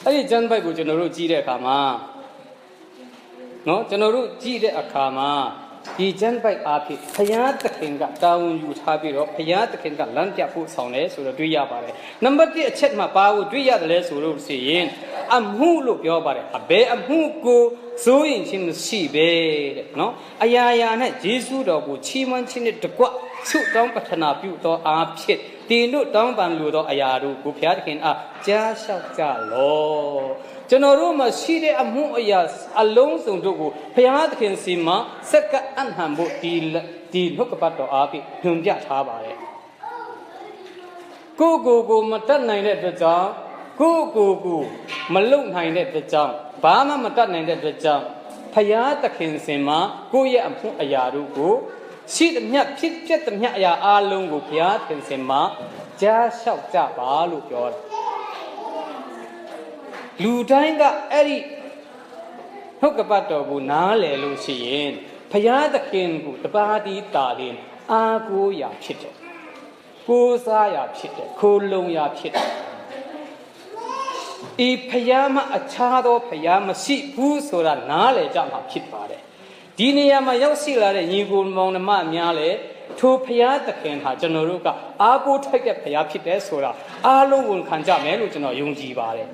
အဲ့ဒီကျမ်းပိုက်ကိုကျွန်တော်တို့ကြည့်တဲ့အခါမှာနော်ကျွန်တော်တို့ကြည့်တဲ့အခါမှာဒီကျမ်းပိုက်အားဖြင့်ဘုရားသခင်ကတာဝန်ယူထားပြီးတော့ဘုရားသခင်ကလမ်းပြဖို့ဆောင်တယ်ဆိုတော့တွေ့ရပါတယ်နံပါတ်1အချက်မှာပါဖို့တွေ့ရတယ်လဲဆိုလို့ဆိုရင်အမှုလို့ပြောပါတယ်အဘယ်အမှုကိုစိုးရင်ချင်းမရှိပဲတဲ့နော်အရာရာနဲ့ယေရှုတော်ကိုချီးမွမ်းခြင်းနဲ့တကွဆုတောင်းပတနာပြုသောအားဖြင့်တင်တို့တောင်းပန်လိုသောအရာတို့ကိုဘုရားသခင်အားကြားလျှောက်ကြလောကျွန်တော်တို့မှာရှိတဲ့အမှုအရာအလုံးစုံတို့ကိုဘုရားသခင်စီမှာစက္ကအံ့ဟံဖို့ဒီနှုတ်ကပတ်တော်အားဖြင့်ညွှန်ပြထားပါတယ်ကိုမတတ်နိုင်တဲ့အတွက်ကြောင့်ကိုမလုံနိုင်တဲ့အတွက်ကြောင့်ဘာမှမတတ်နိုင်တဲ့အတွက်ကြောင့်ဘုရားသခင်စီမှာကိုယ့်ရဲ့အမှုအရာတို့ကိုရှိသမျှဖြစ်ပျက်သမျှအရာအလုံးကိုဘုရားသခင်စီမှာကြားလျှောက်ကြပါလို့ပြောတယ်လူတိုင်းကအဲ့ဒီနှုတ်ကပတ်တော်ကိုနားလည်လို့ရှိရင်ဘုရားသခင်ကိုတပါးတီးတာရင်အာကိုးရာဖြစ်တယ်ကိုးစားရာဖြစ်တယ်ခိုးလုံရာဖြစ်တယ်ဤဘုရားမှာအခြားသောဘုရားမရှိဘူးဆိုတာနားလည်ကြမှာဖြစ်ပါတယ်ဒီနေရာမှာရောက်ရှိလာတဲ့ညီကိုမောင်နှမများလည်းထိုဘုရားသခင်ဟာကျွန်တော်တို့ကအာကိုးထိုက်တဲ့ဘုရားဖြစ်တယ်ဆိုတာအားလုံးဝန်ခံကြမယ်လို့ကျွန်တော်ယုံကြည်ပါတယ်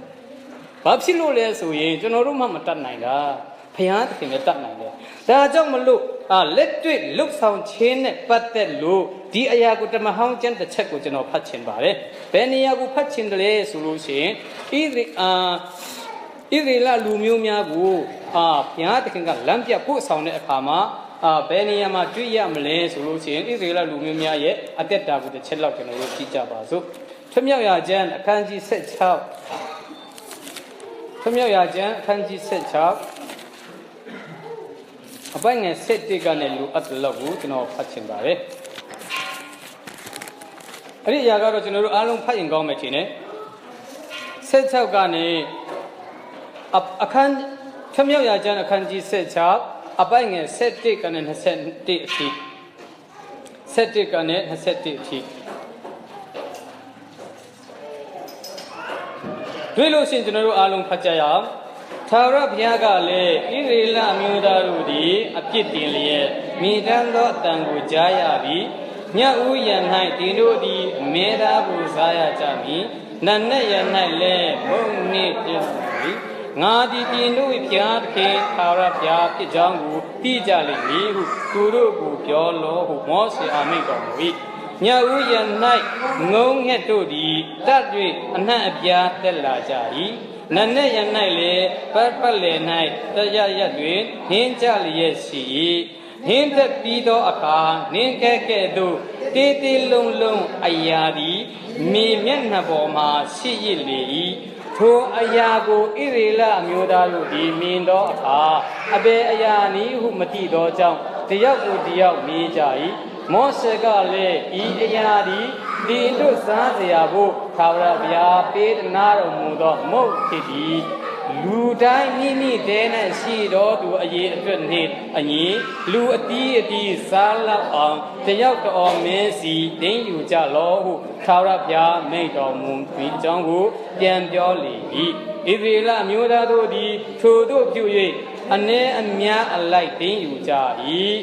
ဘာဖြစ်လို့လဲဆိုရင်ကျွန်တော်တို့မှမတတ်နိုင်တာဘုရားသခင်လည်းတတ်နိုင်တယ်ဒါကြောင့်မလို့လက်တွေ့လှုပ်ဆောင်ခြင်းနဲ့ပတ်သက်လို့ဒီအရာကိုတမဟောင်းကျမ်းတစ်ချက်ကိုကျွန်တော်ဖတ်ချင်ပါတယ်ဘယ်နေရာကိုဖတ်ချင်တယ်လဲဆိုလို့ရှိရင်ဣရေလလူမျိုးများကိုဘုရားသခင်ကလမ်းပြပို့ဆောင်တဲ့အခါမှာဘယ်နေရာမှာတွေ့ရမလဲဆိုလို့ရှိရင်ဣရေလလူမျိုးများရဲ့အသက်တာကိုတစ်ချက်လောက်ကျွန်တော်တို့ကြည့်ကြပါစို့ထွမြောက်ရာကျမ်းအခန်းကြီး16ထွမြောက်ရာကျမ်းအခန်းကြီး16အပိုင်းငယ်7ကနေလူအပ်လောက်ကိုကျွန်တော်ဖတ်ချင်ပါတယ်အဲ့ဒီအရာကတော့ကျွန်တော်တို့အားလုံးဖတ်ရင်ကောင်းမယ်ထင်တယ်16ကနေအခန်းထွမြောက်ရာကျမ်းအခန်းကြီး16အပိုင်းငယ်7ကနေ21အထိ7ကနေ21အထိတွေ့လို့ရှိရင်ကျွန်တော်တို့အားလုံးဖတ်ကြရအောင်ထာဝရဘုရားကလည်းဣသရေလအမျိုးသားတို့သည်အပြစ်တင်လျက်မိတမ်းသောအတန်ကိုကြားရပြီးညဥ်ရန်၌တင်တို့သည်အမဲသားကိုစားရကြမည်နတ်နဲ့ရန်၌လည်းမုန်နှင့်ပြည့်စုံ၏ငါသည်တင်တို့၏ဘုရားသခင်ထာဝရဘုရားဖြစ်ကြောင်းကိုသိကြလိမ့်မည်ဟုသူတို့ကိုပြောလောဟုမောရှေအားမိန့်တော်မူ၏ညဥ်ရန်၌ငုံငှက်တို့သည်တတ်၍အနှံ့အပြားတက်လာကြ၏နတ်နဲ့ရန်၌လည်းပတ်လည်၌တရရက်တွင်ဟင်းကြလျက်ရှိ၏ဟင်းသက်ပြီးသောအခါနင်းကဲကဲ့သို့တေးသေးလုံးလုံးအရာသည်မြေမျက်နှာပေါ်မှရှိရလေ၏ထိုအရာကိုဣရေလအမျိုးသားတို့သည်မြင်သောအခါအဘယ်အရာနည်းဟုမသိသောကြောင့်တယောက်ကိုတယောက်မေးကြ၏မောရှေကလည်းဤအရာသည်ဒီတို့စားเสียဖို့ထာဝရဘုရားပေးနာတော်မူသောမုတ်ဖြစ်သည်လူတိုင်းမိမိတဲ၌ရှိတော်သူအရေးအတွက်နှင့်အညီလူအတီးစားလောက်အောင်တယောက်တော်မင်းစီတင်းယူကြလောဟုထာဝရဘုရားမိန့်တော်မူပြီးအကြောင်းကိုပြန်ပြောလေ၏ဣသရေလမျိုးသားတို့သည်ထိုတို့ပြု၍အနည်းအများအလိုက်တင်းယူကြ၏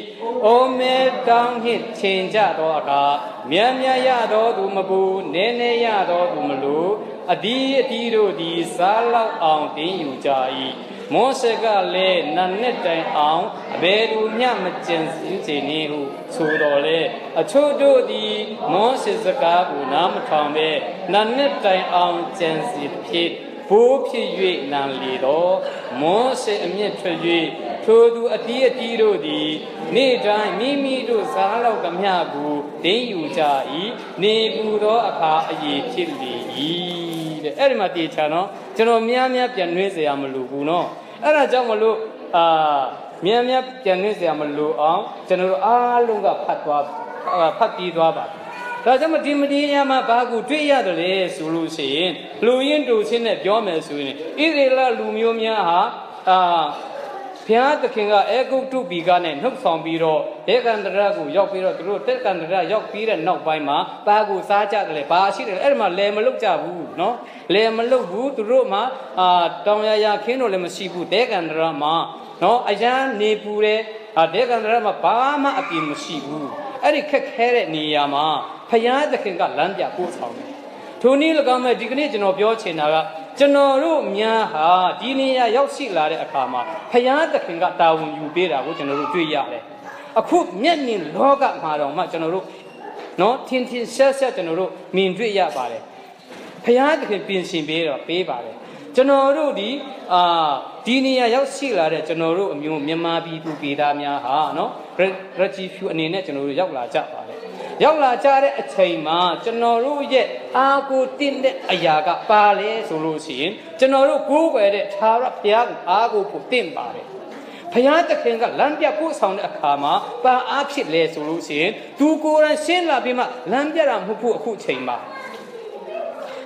အိုမဲတောင်းဟစ်ချိန်ကြသောအခါမြန်မြန်ရသောသူမပူနည်းနည်းရသောသူမလိုအတီးတို့သည်စားလောက်အောင်တင်းယူကြ၏မောရှေကလည်းနတ်နဲ့တိုင်အောင်အဘယ်သူမျှမကျင်စေနှင့်ဟုဆိုတော်လေအချို့တို့သည်မောရှေစကားကိုနားမထောင်ဘဲနတ်နဲ့တိုင်အောင်ကျင်စီဖြစ်ဘိုးဖြစ်၍နံလေတော့မောရှေအမျက်ထွက်၍ထိုသူအတီးတို့သည်နေ့တိုင်းမိမိတို့စားလောက်သမျှကိုတင်းယူကြ၏နေပူသောအခါအရေးဖြစ်လေ၏တဲ့အဲ့ဒီမှာတည်ချာနော်ကျွန်တော်များပြန်နှွေးเสียမလို့ဘူးနော်အဲ့ဒါကြောင့်မလို့များပြန်နှွေးเสียမလို့အောင်ကျွန်တော်တို့အားလုံးကဖတ်ပြီးသွားပါဒါကြောင့်ဒီမတရားမှာဘာကိုတွေ့ရတယ်လဲဆိုလို့ရှိရင်လူရင်းတူချင်းနဲ့ပြောမယ်ဆိုရင်ဣသရေလလူမျိုးများဟာ ဘုရားသခင်ကအေဂုတ်တုပီကနဲ့နှုတ်ဆောင်ပြီးတော့ဒေကန္တရကိုရောက်ပြီးတော့သူတို့တက်ကန္တရရောက်ပြီးတဲ့နောက်ပိုင်းမှာပါကိုစားကြတယ်လေဘာရှိတယ်အဲ့ဒီမှာလယ်မလုတ်ကြဘူးနော်လယ်မလုတ်ဘူးသူတို့မှာတောင်ရခင်းတို့လည်းမရှိဘူးဒေကန္တရမှာနော်အရန်နေပူတယ်ဒေကန္တရမှာဘာမှအပြင်မရှိဘူးအဲ့ဒီခက်ခဲတဲ့နေရာမှာဘုရားသခင်ကလမ်းပြပို့ဆောင်တယ်ထိုနည်း၎င်းမဲ့ဒီကနေ့ကျွန်တော်ပြောချင်တာကကျွန်တော်တို့များဟာဒီနေရာရောက်ရှိလာတဲ့အခါမှာဘုရားသခင်ကတာဝန်ယူပေးတာကိုကျွန်တော်တို့တွေ့ရတယ်အခုမျက်မြင်လောကမှာတော့မှကျွန်တော်တို့နော်ထင်ရှားကျွန်တော်တို့မြင်တွေ့ရပါတယ်ဘုရားသခင်ပြင်ဆင်ပေးတော့ပေးပါတယ်ကျွန်တော်တို့ဒီနေရာရောက်ရှိလာတဲ့ကျွန်တော်တို့အမျိုးမြန်မာပြည်သူပြည်သားများဟာနော်refugee အနေနဲ့ကျွန်တော်တို့ရောက်လာကြပါတယ်ရောက်လာကြတဲ့အချိန်မှာကျွန်တော်တို့ရဲ့အာကိုတင့်တဲ့အရာကပါလဲဆိုလို့ရှိရင်ကျွန်တော်တို့ကိုးကွယ်တဲ့သာရဘုရားကိုအာကိုဖို့တင့်ပါတယ်ဘုရားသခင်ကလမ်းပြပို့ဆောင်တဲ့အခါမှာပါအားဖြစ်လဲဆိုလို့ရှိရင်သူကိုယ်တိုင်ရှင်းလာပြီးမှလမ်းပြတာမဟုတ်ဘူးအခုချိန်မှာ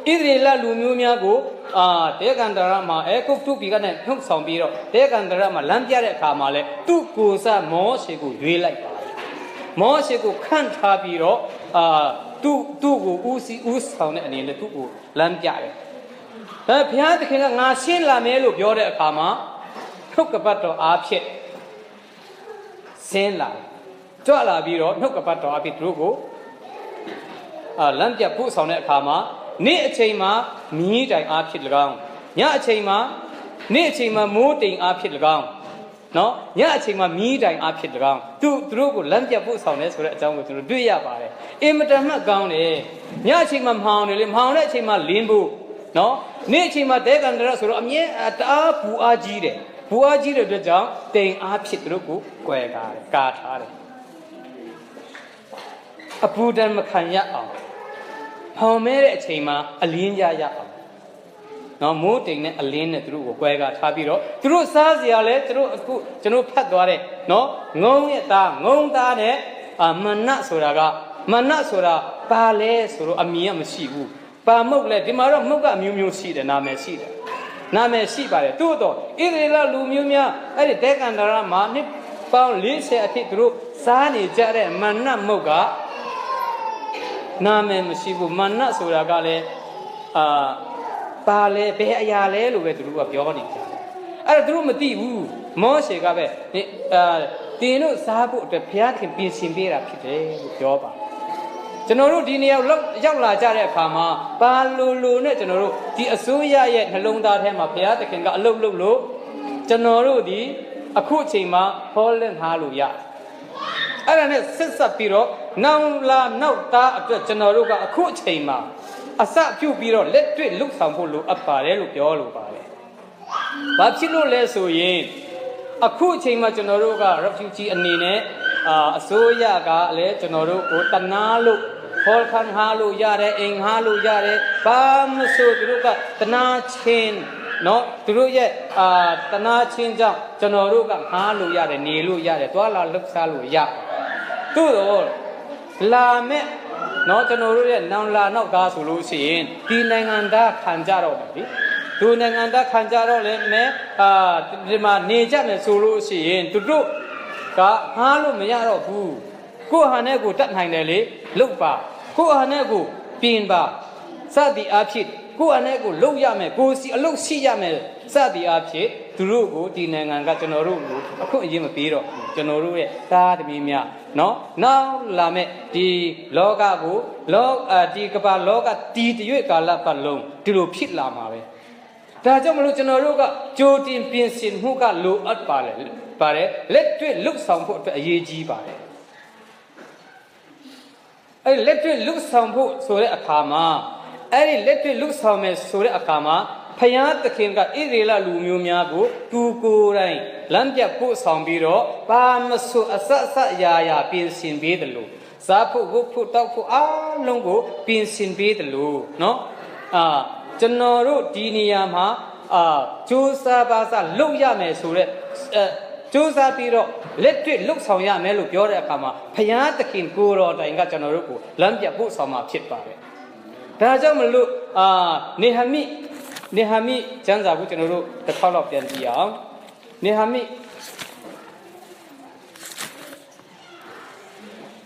ဣသရေလလူမျိုးများကိုဒေကန္တရမှာအေဂုတ်တုပြည်ကနေနှုတ်ဆောင်ပြီးတော့ဒေကန္တရမှာလမ်းပြတဲ့အခါမှာလဲသူ့ကိုယ်စားမောရှေကိုရွေးလိုက်ပါတယ်မောရှေကိုခန့်ထားပြီးတော့သူ့ကိုဦးဆောင်တဲ့အနေနဲ့သူ့ကိုလမ်းပြတယ်ဘုရားသခင်ကငါရှင်းလာမယ်လို့ပြောတဲ့အခါမှာနှုတ်ကပတ်တော်အားဖြင့်ဆင်းလာကြွလာပြီးတော့နှုတ်ကပတ်တော်အားဖြင့်သူတို့ကိုလမ်းပြပို့ဆောင်တဲ့အခါမှာနေ့အချိန်မှာမီးတိုင်အားဖြစ်၎င်းညအချိန်မှာနေ့အချိန်မှာမိုးတိမ်အားဖြစ်၎င်းနော်ညအချိန်မှာမီးတိုင်အားဖြစ်၎င်းသူတို့ကိုလမ်းပြပို့ဆောင်တယ်ဆိုတဲ့အကြောင်းကိုကျွန်တော်တွေ့ရပါတယ်အင်မတန်မှကောင်းတယ်ညအချိန်မှာမှောင်တယ်လေမှောင်တဲ့အချိန်မှာလင်းဖို့နော်နေ့အချိန်မှာတဲကန်တရဆိုတော့အမြဲတအားပူအားကြီးတယ်ပူအားကြီးတဲ့အတွက်ကြောင့်တိမ်အားဖြစ်သူတို့ကိုကွယ်ကားတယ်ကာထားတယ်အပူဒဏ်မခံရအောင်ဟောင်မဲတဲ့အချိန်မှာအလင်းရအောင်နော်မိုးတိမ်နဲ့အလင်းနဲ့သူတို့ကိုကွဲကားထားပြီးတော့သူတို့စားစရာလဲသူတို့အခုကျွန်တော်ဖတ်သွားတဲ့နော်ငုံရဲ့သားငုံသားနဲ့မနတ်ဆိုတာပါလဲဆိုတော့အမည်ကမရှိဘူးပါမုတ်လဲဒီမှာတော့မုတ်ကအမျိုးမျိုးရှိတယ်နာမည်ရှိတယ်နာမည်ရှိပါတယ်သို့တော့ဣသရေလလူမျိုးများအဲ့ဒီဒေကန္တရမှာနှစ်ပေါင်း40အထိသူတို့စားနေကြတဲ့မနတ်မုတ်ကနာမည်မရှိဘူးမနတ်ဆိုတာကလည်းပါလဲဘယ်အရာလဲလို့ပဲသူတို့ကပြောနေကြတယ်အဲ့တော့သူတို့မသိဘူးမောရှေကပဲတင်တို့စားဖို့အတွက်ဘုရားခင်ပြင်ဆင်ပေးတာဖြစ်တယ်လို့ပြောပါကျွန်တော်တို့ဒီနေရာရောက်လာကြတဲ့အခါမှာပါလိုနဲ့ကျွန်တော်တို့ဒီအစိုးရရဲ့နှလုံးသားထဲမှာဘုရားသခင်ကအလုတ်လုပ်လို့ကျွန်တော်တို့ဒီအခုအချိန်မှာဟောလင့်ထားလို့ရအဲ့ဒါနဲ့ဆက်ဆက်ပြီးတော့နောက်သားအတွက်ကျွန်တော်တို့ကအခုအချိန်မှာအစပြုတ်ပြီးတော့လက်တွေ့လှုပ်ဆောင်ဖို့လိုအပ်ပါတယ်လို့ပြောလိုပါတယ်။ဘာဖြစ်လို့လဲဆိုရင်အခုအချိန်မှာကျွန်တော်တို့က refugee အနေနဲ့အစိုးရကလည်းကျွန်တော်တို့ကိုတနာလို့ခေါ်ခံဟာလို့ရတယ်အိမ်ဟာလို့ရတယ်ဘာမဆိုသူတို့ကတနာချင်းနော်သူတို့ရဲ့တနာချင်းကြောင့်ကျွန်တော်တို့ကဟာလို့ရတယ်နေလို့ရတယ်တွာလာလှုပ်ရှားလို့ရသို့တော့လာမဲ့နော်ကျွန်တော်တို့ရဲ့နောက်ကားဆိုလို့ရှိရင်ဒီနိုင်ငံသားခံကြတော့မယ်ဒီနိုင်ငံသားခံကြတော့လည်းမဲဒီမှာနေကြမယ်ဆိုလို့ရှိရင်သူတို့ကဟားလို့မရတော့ဘူးကိုယ့်ဟာနဲ့ကိုယ်တတ်နိုင်တယ်လေလုတ်ပါကိုယ့်ဟာနဲ့ကိုယ်ပြင်ပါစသည်အဖြစ်ကိုယ့်ဟာနဲ့ကိုယ်လုတ်ရမယ်ကိုယ်စီအလုတ်ရှိရမယ်စသည်အဖြစ်သူတို့ကိုဒီနိုင်ငံကကျွန်တော်တို့ကိုအခုအရင်မပေးတော့ဘူးကျွန်တော်တို့ရဲ့သားသမီးများနော်နောက်လာမဲ့ဒီလောကကိုဒီကမ္ဘာလောကတီတရွေ့ကာလပတ်လုံးဒီလိုဖြစ်လာမှာပဲဒါကြောင့်မလို့ကျွန်တော်တို့ကကြိုတင်ပြင်ဆင်မှုကလိုအပ်ပါတယ်လက်တွေ့လှုပ်ဆောင်ဖို့အတွက်အရေးကြီးပါတယ်အဲ့လက်တွေ့လှုပ်ဆောင်ဖို့ဆိုတဲ့အခါမှာအဲ့ဒီလက်တွေ့လှုပ်ဆောင်မယ်ဆိုတဲ့အခါမှာဖယားသခင်ကဣသရေလလူမျိုးများကိုသူကိုယ်တိုင်လမ်းပြပို့ဆောင်ပြီးတော့ဘာမဆိုအစအရာပြင်ဆင်ပေးတယ်လို့စားဖို့ဝတ်ဖို့တောက်ဖို့အားလုံးကိုပြင်ဆင်ပေးတယ်လို့နော်ကျွန်တော်တို့ဒီနေရာမှာစူးစမ်းပါစလုပ်ရမယ်ဆိုတဲ့စူးစမ်းပြီးတော့လက်တွေ့လှုပ်ဆောင်ရမယ်လို့ပြောတဲ့အခါမှာဖယားသခင်ကိုတော်တိုင်ကကျွန်တော်တို့ကိုလမ်းပြပို့ဆောင်မှာဖြစ်ပါတယ်ဒါကြောင့်မလို့နေဟမိကျမ်းစာကိုကျွန်တော်တို့တစ်ခေါက်လောက်ပြန်ကြည့်အောင်နေဟမိ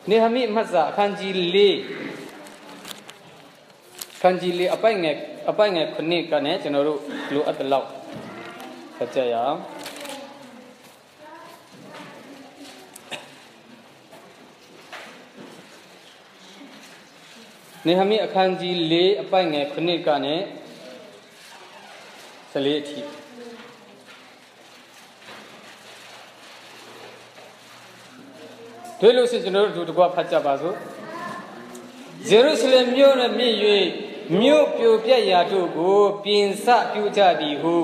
နေဟမိမတ်စာအခန်းကြီး၄အပိုင်ငယ်ခုနှစ်ကနဲ့ကျွန်တော်တို့လိုအပ်တဲ့လောက်ဖတ်ကြရအောင်နေဟမိအခန်းကြီး၄အပိုင်ငယ်ခုနှစ်ကနဲ့14အထိတွေ့လို့ရှိရင်ကျွန်တော်တို့တကွဖတ်ကြပါစို့ယေရုရှလင်မြို့နဲ့မြင့်၍မြို့ပြိုပြက်ရာတို့ကိုပြင်ဆပြုကြသည်ဟု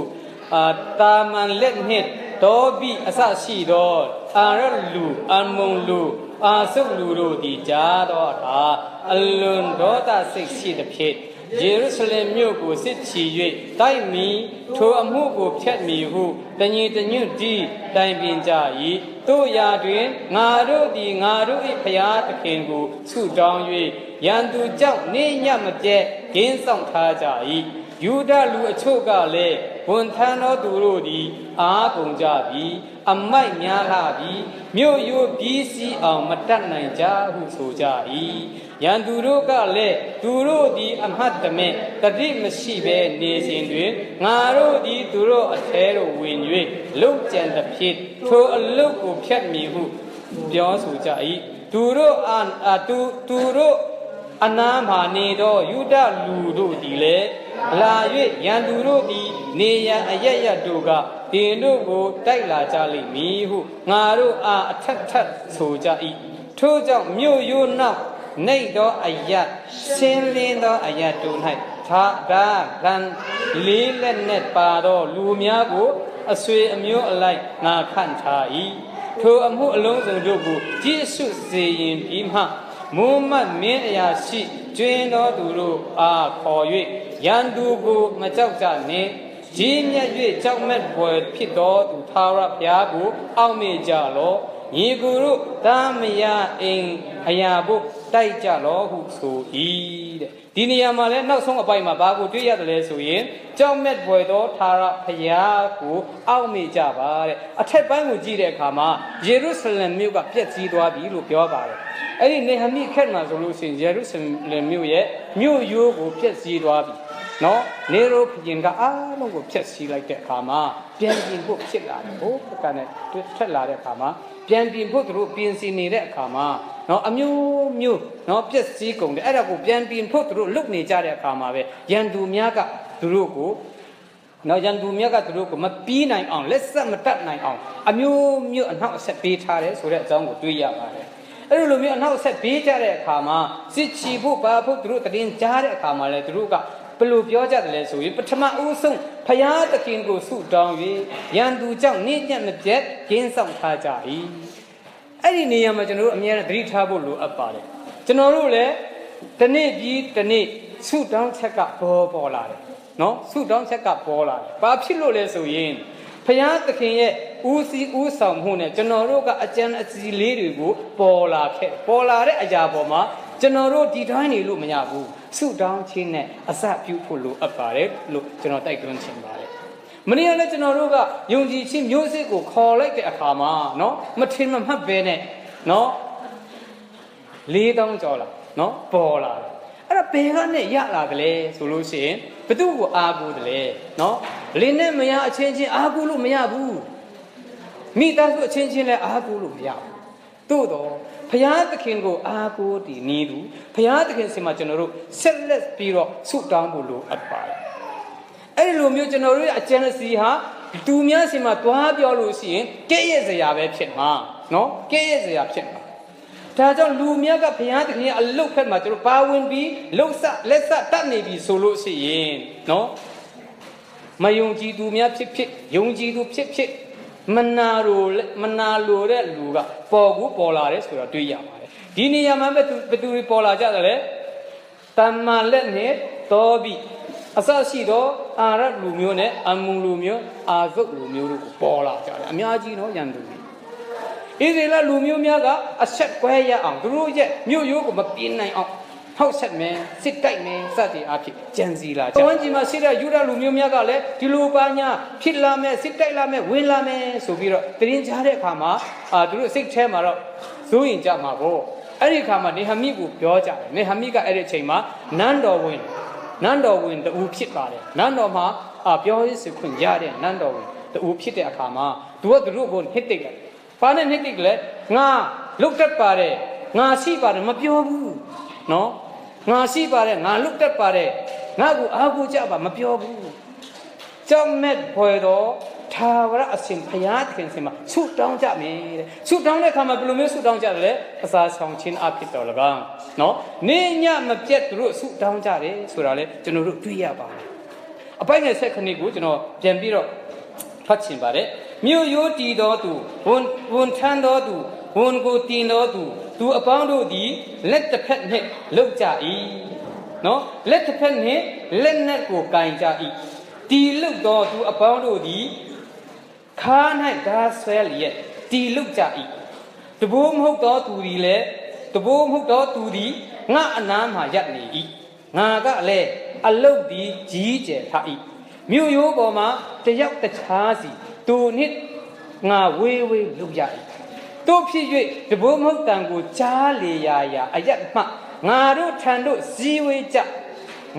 တာမန်လက်နှင့်တောပိအစရှိသောအာရလူအမုံလူအာဆုပ်လူတို့သည်ကြားသောအခါအလွန်ဒေါသစိတ်ရှိသည်ဖြင့်ယေရုရှလင်မြို့ကိုစစ်ချီ၍တိုက်မီထိုအမှုကိုဖျက်မီဟုတညီတညွတ်တီတိုင်ပင်ကြ၏တို့ရာတွင်ငါတို့သည်ငါတို့၏ဖျားသခင်ကိုဆုတောင်း၍ရန်သူကြောင့်နေညမပြဲဂင်းဆောင်ထားကြ၏ယူဒလူအချို့ကလည်းဝန်ထမ်းသောသူတို့သည်အားကုန်ကြပြီအမိုက်များလာပြီမြို့ရိုးပြီးစီးအောင်မတတ်နိုင်ကြဟုဆိုကြ၏ရန်သူတို့ကလည်းသူတို့သည်အမှတ်တမဲ့တတိမရှိဘဲနေစဉ်တွင်ငါတို့သည်သူတို့အထဲသို့ဝင်၍လုံကြံသဖြင့်ထိုအလုတ်ကိုဖျက်မည်ဟုပြောဆိုကြ၏သူတို့အနားမှနေသောယူဒလူတို့သည်လည်းလာ၍ရန်သူတို့သည်နေရန်အရရတို့ကတင်တို့ကိုတိုက်လာကြလိမ့်မည်ဟုငါတို့အားအထက်ထက်ဆိုကြ၏ထို့ကြောင့်မြို့ရိုးနောက်နေသောအယတ်ရှင်းလင်းသောအယတ်တို့၌သာကံလေးလက်နဲ့ပါသောလူများကိုအဆွေအမျိုးအလိုက်ငါခန့်ထား၏ထိုအမှုအလုံးစုံတို့ကိုကြည့်ရှုစေရင်ပြီးမှမုံမတ်မင်းအရာရှိကျွင်းသောသူတို့အားခေါ်၍ရန်သူကိုမကြောက်ကြနှင့်ကြီးမြတ်၍ကြောက်မဲ့ပွယ်ဖြစ်သောသူသာရဘုရားကိုအောက်မေ့ကြလော့ညီကိုတို့တာမယအိမ်အရာဖို့တိုက်ကြလော့ဟုဆို၏တဲ့ဒီနေရာမှာလဲနောက်ဆုံးအပိုင်းမှာဘာကိုတွေ့ရတယ်လဲဆိုရင်ကြောက်မဲ့ပွယ်သောသာရဘုရားကိုအောက်မေ့ကြပါတဲ့အထက်ပိုင်းကိုကြည့်တဲ့အခါမှာယေရုရှလင်မြို့ကပြည့်စည်သွားပြီလို့ပြောပါတယ်အဲ့ဒီနေဟမိခက်မှာဆိုလို့ရှိရင်ယေရုရှလင်မြို့ရဲ့မြို့ရိုးကိုပြည့်စည်သွားပြီနော်နေရိုဘုရင်ကအားလုံးကိုဖျက်ဆီးလိုက်တဲ့အခါမှာပြန်ပြင်ဖို့ဖြစ်လာတယ်ဟိုဘက်ကနဲ့ထက်လာတဲ့အခါမှာပြန်ပြင်ဖို့သူတို့ပြင်ဆင်နေတဲ့အခါမှာနော်အမျိုးမျိုးနော်ပျက်စီးကုန်တယ်အဲ့ဒါကိုပြန်ပြင်ဖို့သူတို့လုပ်နေကြတဲ့အခါမှာပဲရန်သူများကသူတို့ကိုနော်ရန်သူများကသူတို့ကိုမပြီးနိုင်အောင်လက်ဆက်မတတ်နိုင်အောင်အမျိုးမျိုးအနောက်အဆက်ပေးထားတယ်ဆိုတဲ့အကြောင်းကိုတွေးရပါတယ်အဲ့လိုမျိုးအနောက်ဆက်ပေးကြတဲ့အခါမှာစစ်ချီဖို့ဘာဖို့သူတို့တည်င်းကြားတဲ့အခါမှာလဲသူတို့ကဘယ်လိုပြောကြတယ်လဲဆိုရင်ပထမဦးဆုံးဖယားသခင်ကိုဆုတောင်း၍ရန်သူကြောင့်နေညံ့မပြတ်ဂင်းဆောင်ထားကြ၏အဲ့ဒီနေရာမှာကျွန်တော်တို့အများနဲ့သတိထားဖို့လိုအပ်ပါတယ်ကျွန်တော်တို့လည်းဒီနေ့ပြီးဒီနေ့ဆုတောင်းချက်ကပေါ်လာတယ်နော်ဆုတောင်းချက်ကပေါ်လာတယ်ဘာဖြစ်လို့လဲဆိုရင်ဖယားသခင်ရဲ့ဦးစီးဦးဆောင်မှုနဲ့ကျွန်တော်တို့ကအကျဉ်းအစီလေးတွေကိုပေါ်လာတဲ့အရာပေါ်မှာကျွန်တော်တို့ဒီတိုင်းနေလို့မရဘူးဆုတောင်းခြင်းနဲ့အစပြုဖို့လိုအပ်ပါတယ်လို့ကျွန်တော်တိုက်တွန်းချင်ပါတယ်မနေ့ကလည်းကျွန်တော်တို့ကယုံကြည်ခြင်းမျိုးစစ်ကိုခေါ်လိုက်တဲ့အခါမှာနော်မထင်မမှတ်ပဲနဲ့နော်4000ကျော်လာနော်ပေါ်လာတယ်အဲ့ဒါဘယ်ကနေရလာကြလဲဆိုလို့ရှိရင်ဘသူ့ကိုအားကိုးတယ်လဲနော်လင်းနဲ့မရအချင်းချင်းအားကိုးလို့မရဘူးမိသားစုအချင်းချင်းလည်းအားကိုးလို့မရဘူးသို့တော့ဘုရားသခင်ကိုအားကိုးတည်နေသူဘုရားသခင်ဆီမှာကျွန်တော်တို့ဆက်လက်ပြီးတော့ဆုတောင်းဖို့လိုအပ်ပါတယ်အဲ့ဒီလိုမျိုးကျွန်တော်တို့ရဲ့အကျဉ်းစီဟာသူများဆီမှာတွားပြောလို့ရှိရင်ကဲ့ရဲ့စရာပဲဖြစ်မှာနော်ကဲ့ရဲ့စရာဖြစ်မှာဒါကြောင့်လူများကဘုရားသခင်ရဲ့အလုတ်ဖက်မှာကျွန်တော်ပါဝင်ပြီးလှုပ်ဆက်လက်ဆက်တတ်နေပြီဆိုလို့ရှိရင်နော်မယုံကြည်သူများဖြစ်ယုံကြည်သူဖြစ်မနာလိုတဲ့လူကပေါ်လာတယ်ဆိုတော့တွေးရပါတယ်ဒီနေရာမှာဘယ်သူတွေပေါ်လာကြတယ်လဲတမ္မာလက်နဲ့တောပိအစရှိသောအာရလူမျိုးနဲ့အမုံလူမျိုးအာဇုတ်လူမျိုးတို့ကိုပေါ်လာကြတယ်အများကြီးနော်ရန်သူတွေဣသရေလလူမျိုးများကအဆက်ကွဲရအောင်သူတို့ရဲ့မြို့ရိုးကိုမပြင်းနိုင်အောင်ဟောက်ဆက်မယ်စစ်တိုက်မယ်စသည်အဖြစ်ကြံစီလာကြဝန်းကျင်မှာရှိတဲ့ယူဒလူမျိုးများကလည်းဒီလိုပါညာဖြစ်လာမယ်စစ်တိုက်လာမယ်ဝင်လာမယ်ဆိုပြီးတော့တရင်ကြားတဲ့အခါမှာသူတို့စိတ်ထဲမှာတော့စိုးရင်ကြမှာပေါ့ အဲ့ဒီခါမှာနေဟမိကိုပြောကြတယ်နေဟမိကအဲ့ဒီအချိန်မှာနန်းတော်ဝင်တူဖြစ်ပါတယ်နန်းတော်မှာပြောရေးစခွင့်ရတဲ့နန်းတော်ဝင်တူဖြစ်တဲ့အခါမှာသူတို့ကိုဟစ်တိတ်လိုက်ဘာနဲ့ဟစ်တိတ်လဲငါလုတ်တတ်ပါတယ်ငါရှိပါတယ်မပြောဘူးနော်ငါရှိပါတယ်ငါလုတ်တတ်ပါတယ်ငါကိုအားကိုးကြပါမပြောဘူးကြောင့်မဲ့ဖွယ်တော့သာဝရအရှင်ဘုရားသခင်စင်မှာဆုတောင်းကြမယ်တဲ့ဆုတောင်းတဲ့အခါမှာဘယ်လိုမျိုးဆုတောင်းကြတယ်လဲအစာဆောင်ခြင်းအဖြစ်တော်၎င်းနော်နေညမပြတ်သူတို့ဆုတောင်းကြတယ်ဆိုတာလေကျွန်တော်တို့တွေ့ရပါတယ်အပိုင်းငယ်ဆက်ခဏကိုကျွန်တော်ပြန်ပြီးတော့ဖတ်ချင်ပါတယ်မြို့ရိုးတည်တော်သူဝန်ထမ်းတော်သူဝန်ကိုတင်တော်သူအပေါင်းတို့သည်လက်တစ်ဖက်နှင့်လှုပ်ကြ၏နော်လက်တစ်ဖက်နှင့်လက်နက်ကိုကင်ကြ၏တီလှုပ်တော်သူအပေါင်းတို့သည်ခါ၌ဓာဆွဲလျက်တီလှုပ်ကြ၏တဘိုးမဟုတ်တော်သူသည်လည်းတဘိုးမဟုတ်တော်သူသည်ငါအနားမှရပ်နေ၏ငါကလည်းအလုတ်သည်ကြီးကျယ်ထား၏မြို့ရိုးပေါ်မှာတယောက်တခြားစီသူနှင့်ငါဝေးလှုပ်ရ၏တို့ဖြစ်၍တဘိုးမဟုတ်တန်ကိုကြားလေရာအယက်မှငါတို့ထံတို့စည်းဝေးကြ